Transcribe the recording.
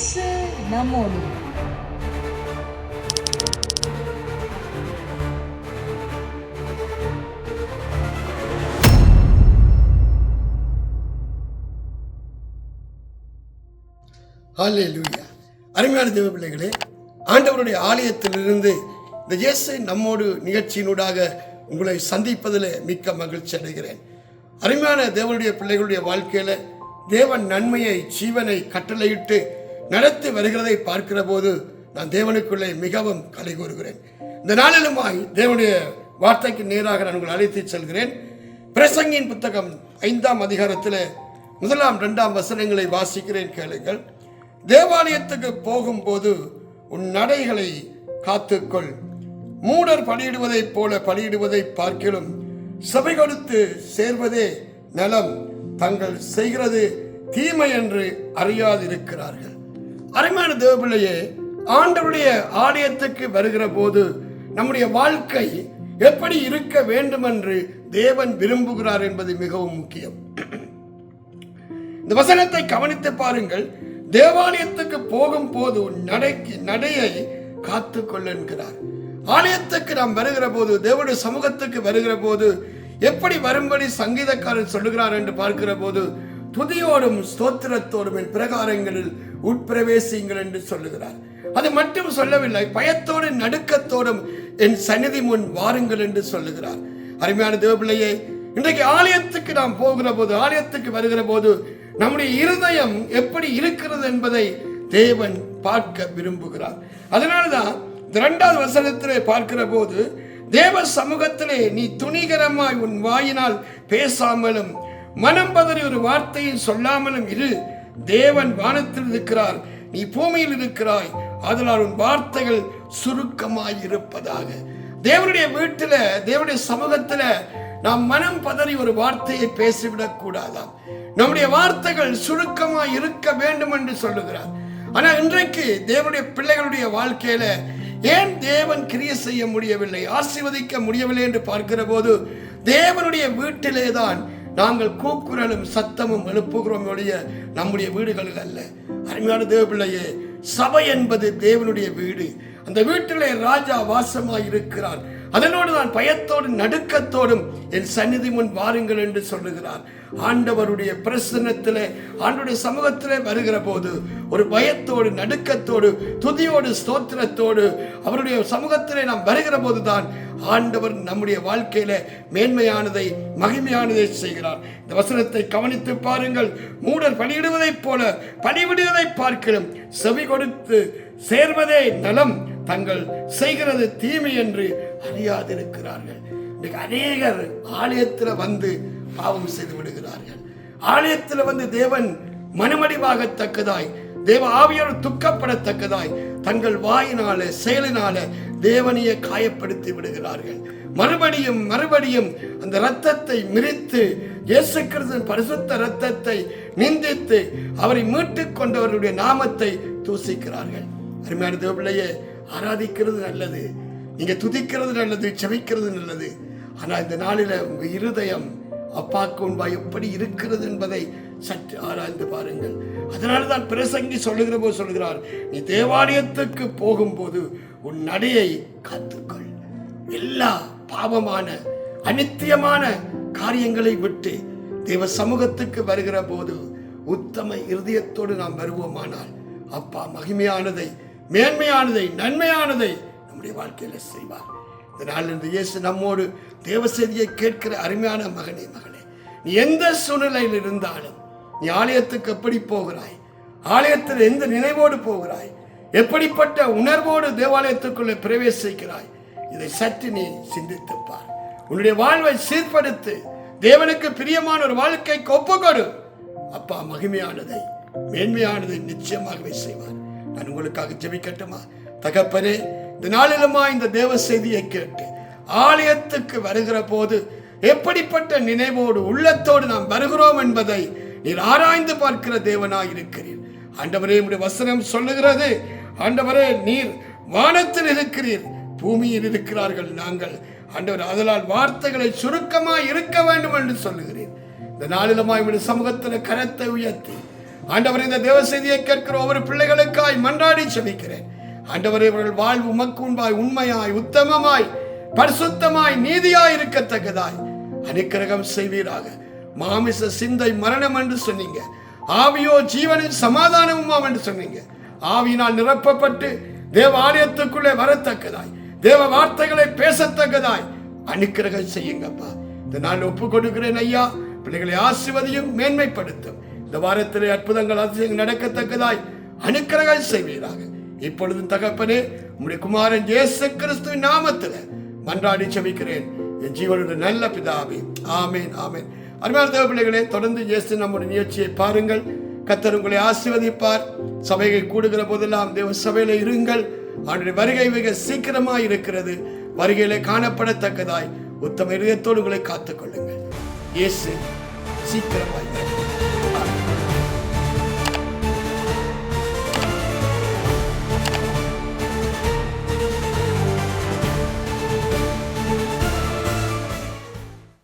இயேசு நம்மோடு. ஹல்லேலூயா. அருமையான தேவ பிள்ளைகளே, ஆண்டவருடைய ஆலயத்திலிருந்து இந்த இயேசு நம்மோடு நிகழ்ச்சியினூடாக உங்களை சந்திப்பதில் மிக்க மகிழ்ச்சி அடைகிறேன். அருமையான தேவனுடைய பிள்ளைகளுடைய வாழ்க்கையில தேவன் நன்மையை ஜீவனை கட்டளையிட்டு நடத்தி வருகிறதை பார்க்கிற போது நான் தேவனுக்குள்ளே மிகவும் கலை கூறுகிறேன். இந்த நாளிலுமாய் தேவனுடைய வார்த்தைக்கு நேராக நான் உங்களை அழைத்து செல்கிறேன். பிரசங்கின் புத்தகம் 5ஆம் அதிகாரத்தில் 1-2 வசனங்களை வாசிக்கிறேன், கேளுங்கள். தேவாலயத்துக்கு போகும்போது உன் நடைகளை காத்துக்கொள். மூடர் பலியிடுவதைப் போல பலியிடுவதை பார்க்கிலும் சபை கொடுத்து சேர்வதே நலம், தங்கள் செய்கிறது தீமை என்று அறியாதிருக்கிறார்கள். அருமையான தேவபிள்ளையே, ஆண்டவருடைய ஆலயத்துக்கு வருகிற போது நம்முடைய வாழ்க்கை எப்படி இருக்க வேண்டும் என்று தேவன் விரும்புகிறார் என்பது மிகவும் முக்கியம். இந்த வசனத்தை கவனித்து பாருங்கள். தேவாலயத்துக்கு போகும் போது நடையை காத்துக்கொள் என்கிறார். ஆலயத்துக்கு நாம் வருகிற போது, தேவனுடைய சமூகத்துக்கு வருகிற போது எப்படி வரும்படி சங்கீதக்காரன் சொல்லுகிறார் என்று பார்க்கிற போது, துதியோடும் ஸ்தோத்திரத்தோடும் என் பிரகாரங்களில் உட்பிரவேசியுங்கள் என்று சொல்லுகிறார். அது மட்டும் சொல்லவில்லை, பயத்தோடும் நடுக்கத்தோடும் என் சந்நிதி முன் வாருங்கள் என்று சொல்லுகிறார். அருமையான தேவபிள்ளையே, இன்றைக்கு ஆலயத்துக்கு நாம் போகிற போது, ஆலயத்துக்கு வருகிற போது நம்முடைய இருதயம் எப்படி இருக்கிறது என்பதை தேவன் பார்க்க விரும்புகிறார். அதனால்தான் 2வது வசனத்திலே பார்க்கிற போது, தேவ சமூகத்திலே நீ துணிகரமாய் உன் வாயினால் பேசாமலும் மனம் பதறி ஒரு வார்த்தையை சொல்லாமலும் இரு. தேவன் வானத்தில் இருக்கிறார், நீ பூமியில் இருக்கிறாய், அதனால் உன் வார்த்தைகள் சுருக்கமாய் இருப்பதாக. தேவனுடைய வீட்டில, தேவனுடைய சமூகத்தில நாம் மனம் பதறி ஒரு வார்த்தையை பேசிவிடக் கூடாதாம். நம்முடைய வார்த்தைகள் சுருக்கமாய் இருக்க வேண்டும் என்று சொல்லுகிறார். ஆனால் இன்றைக்கு தேவனுடைய பிள்ளைகளுடைய வாழ்க்கையில ஏன் தேவன் கிரியை செய்ய முடியவில்லை, ஆசீர்வதிக்க முடியவில்லை என்று பார்க்கிற போது, தேவனுடைய வீட்டிலே தான் நாங்கள் கூக்குரலும் சத்தமும் எழுப்புகிறோம் ஒழிய நம்முடைய வீடுகளில் அல்ல. அருமையான தேவ பிள்ளையே, சபை என்பது தேவனுடைய வீடு. அந்த வீட்டிலே ராஜா வாசமாய் இருக்கிறார். அதனோடு நான் பயத்தோடும் நடுக்கத்தோடும் என் சந்நிதி முன் வாருங்கள் என்று சொல்லுகிறார். ஆண்டவருடைய பிரசன்னத்திலே, ஆண்டவருடைய சமூகத்திலே வருகிற போது ஒரு பயத்தோடு நடுக்கத்தோடு துதியோடு ஸ்தோத்திரத்தோடு அவருடைய சமூகத்திலே நாம் வருகிற போதுதான் ஆண்டவர் நம்முடைய வாழ்க்கையில மேன்மையானதை மகிமையானதை செய்கிறார். இந்த வசனத்தை கவனித்து பாருங்கள். மூடர் பலியிடுவதைப் போல பலிவிடுவதை பார்க்கிறோம், செவி கொடுத்து சேர்வதே நலம், தங்கள் செய்கிறது தீமை என்று அறியாதிருக்கிறார்கள். அநேகர் ஆலயத்தில் வந்து பாவம் செய்து விடுகிறார்கள். ஆலயத்தில் வந்து தேவன் மனமடிவாகத்தக்கதாய், தேவ ஆவியோடு துக்கப்படத்தக்கதாய் தங்கள் வாயினால செயலினால தேவனையே காயப்படுத்தி விடுகிறார்கள். மறுபடியும் மறுபடியும் அந்த இரத்தத்தை மிரித்து, இயேசு கிறிஸ்துவின் பரிசுத்த இரத்தத்தை நிந்தித்து அவரை மீட்டுக் கொண்டவர்களுடைய நாமத்தை தூசிக்கிறார்கள். அருமையான தேவபிள்ளையே, ஆராதிக்கிறது நல்லது, நீங்க துதிக்கிறது நல்லது, செபிக்கிறது நல்லது. ஆனா இந்த நாளில உங்க இருதயம் அப்பாக்கு முன்பாக எப்படி இருக்கிறது என்பதை சற்று ஆராய்ந்து பாருங்கள். அதனால்தான் பிரசங்கி சொல்லுகிற போது சொல்கிறார், நீ தேவாலயத்துக்கு போகும்போது உன் நடையை காத்துக்கொள். எல்லா பாவமான அநித்தியமான காரியங்களை விட்டு தேவ சமூகத்துக்கு வருகிற போது உத்தம இருதயத்தோடு நாம் வருவோமானால் அப்பா மகிமையானதை, மேன்மையானதை, நன்மையானதை நம்முடைய வாழ்க்கையில செய்வார். இதனால் இந்த இயேசு நம்மோடு தேவ செய்தியை கேட்கிற அருமையான மகனே, மகளே, நீ எந்த சூழ்நிலையில் இருந்தாலும் நீ ஆலயத்துக்கு எப்படி போகிறாய், ஆலயத்தில் எந்த நினைவோடு போகிறாய், எப்படிப்பட்ட உணர்வோடு தேவாலயத்துக்குள்ளே பிரவேசிக்கிறாய், இதை சற்று நீ சிந்தித்துப்பார். உன்னுடைய வாழ்வை சீர்படுத்து, தேவனுக்கு பிரியமான ஒரு வாழ்க்கைக்கு ஒப்புக்கொடு. அப்பா மகிமையானதை, மேன்மையானதை நிச்சயமாகவே செய்வார். நான் உங்களுக்காக ஜெபிக்கட்டுமா? தகப்பனே, இந்த நாளிலுமா இந்த தேவ செய்தியை கேட்டு ஆலயத்துக்கு வருகிற போது எப்படிப்பட்ட நினைவோடு உள்ளத்தோடு நாம் வருகிறோம் என்பதை நீர் ஆராய்ந்து பார்க்கிற தேவனாய் இருக்கிறீர். ஆண்டவரே, உம்முடைய வசனம் சொல்லுகிறது, ஆண்டவரே, நீர் வானத்தில் இருக்கிறீர், பூமியில் இருக்கிறார்கள் நாங்கள். ஆண்டவர், அதனால் வார்த்தைகளை சுருக்கமாய் இருக்க வேண்டும் என்று சொல்லுகிறேன். இந்த நாளிலுமாய் உம்முடைய சமூகத்தில் கரத்தை உயர்த்தி ஆண்டவர், இந்த தேவ செய்தியை கேட்கிற ஒவ்வொரு பிள்ளைகளுக்காய் மன்றாடி செபிக்கிறேன். ஆண்டவரே, இவர்கள் வாழ்வு உமக்கு முன்பாய் உண்மையாய் உத்தமமாய் பரிசுத்தமாய் நீதியாய் இருக்கத்தக்கதாய் அனுக்கிரகம் செய்வீராக. மாமிச சிந்தை மரணம் என்று சொன்னீங்க, ஆவியோ ஜீவனின் சமாதானமுமாம் என்று சொன்னீங்க. ஆவியினால் நிரப்பப்பட்டு தேவ ஆலயத்துக்குள்ளே வரத்தக்கதாய், தேவ வார்த்தைகளை பேசத்தக்கதாய் அனுக்கிரகம் செய்யுங்கப்பா. இந்த நாள் ஒப்பு கொடுக்கிறேன் ஐயா. பிள்ளைகளை ஆசீர்வதியும், மேன்மைப்படுத்தும். இந்த வாரத்திலே அற்புதங்கள் அதிசயங்கள் நடக்கத்தக்கதாய் அனுக்கிரகம் செய்வீராக. இப்பொழுதும் தகப்பனே, உம்முடைய குமாரன் இயேசு கிறிஸ்துவின் நாமத்தில் மன்றாடி செபிக்கிறேன் என் ஜீவனுடைய நல்ல பிதாவே. ஆமேன், ஆமேன். அருமையான தேவ பிள்ளைகளே, தொடர்ந்து இயேசு நம்முடைய நிகழ்ச்சியை பாருங்கள். கர்த்தர் உங்களை ஆசீர்வதிப்பார். சபையை கூடுகிற போதெல்லாம் தேவ சபையில இருங்கள். அவருடைய வருகை மிக சீக்கிரமாய் இருக்கிறது. வருகையிலே காணப்படத்தக்கதாய் உத்தம இதயத்தோடு உங்களை காத்துக் கொள்ளுங்கள். இயேசு சீக்கிரமாய்